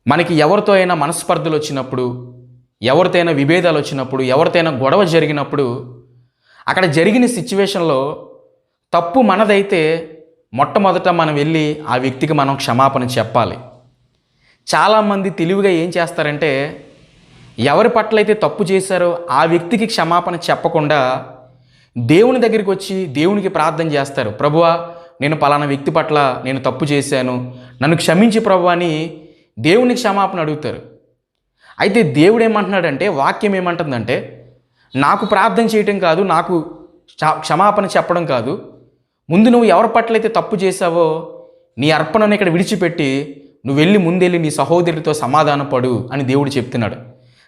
మనకి ఎవరితో అయినా మనస్పర్ధలు వచ్చినప్పుడు, ఎవరితో అయినా విభేదాలు వచ్చినప్పుడు, ఎవరితో అయినా గొడవ జరిగినప్పుడు, అక్కడ జరిగిన సిచ్యువేషన్‌లో తప్పు మనదైతే మొట్టమొదట మనం వెళ్ళి ఆ వ్యక్తికి మనం క్షమాపణ చెప్పాలి. చాలామంది తెలివిగా ఏం చేస్తారంటే, ఎవరి పట్లయితే తప్పు చేశారో ఆ వ్యక్తికి క్షమాపణ చెప్పకుండా దేవుని దగ్గరికి వచ్చి దేవునికి ప్రార్థన చేస్తారు. ప్రభువా, నేను పలానా వ్యక్తి పట్ల నేను తప్పు చేశాను, నన్ను క్షమించి ప్రభువా అని దేవుని క్షమాపణ అడుగుతారు. అయితే దేవుడు ఏమంటున్నాడంటే, వాక్యం ఏమంటుందంటే, నాకు ప్రార్థన చేయటం కాదు, నాకు క్షమాపణ చెప్పడం కాదు, ముందు నువ్వు ఎవరి పట్లయితే తప్పు చేశావో నీ అర్పణను ఇక్కడ విడిచిపెట్టి నువ్వు వెళ్ళి ముందెళ్ళి నీ సహోదరుడితో సమాధాన పడు అని దేవుడు చెప్తున్నాడు.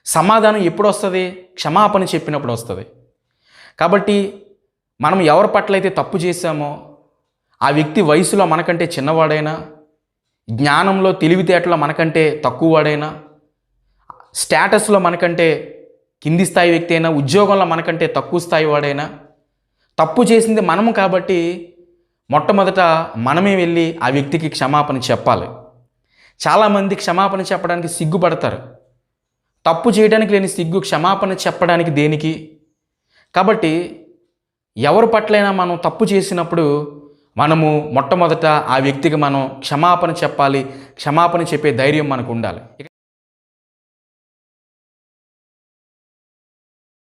సమాధానం ఎప్పుడు వస్తుంది? క్షమాపణ చెప్పినప్పుడు వస్తుంది. కాబట్టి మనం ఎవరి పట్లయితే తప్పు చేశామో ఆ వ్యక్తి వయసులో మనకంటే చిన్నవాడైనా, జ్ఞానంలో తెలివితేటలో మనకంటే తక్కువవాడైనా, స్టేటస్లో మనకంటే కింది స్థాయి వ్యక్తి అయినా, ఉద్యోగంలో మనకంటే తక్కువ స్థాయి వాడైనా, తప్పు చేసింది మనము కాబట్టి మొట్టమొదట మనమే వెళ్ళి ఆ వ్యక్తికి క్షమాపణ చెప్పాలి. చాలామంది క్షమాపణ చెప్పడానికి సిగ్గుపడతారు. తప్పు చేయడానికి లేని సిగ్గు క్షమాపణ చెప్పడానికి దేనికి? కాబట్టి ఎవరి పట్లైనా మనం తప్పు చేసినప్పుడు మనము మొట్టమొదట ఆ వ్యక్తికి మనం క్షమాపణ చెప్పాలి. క్షమాపణ చెప్పే ధైర్యం మనకు ఉండాలి.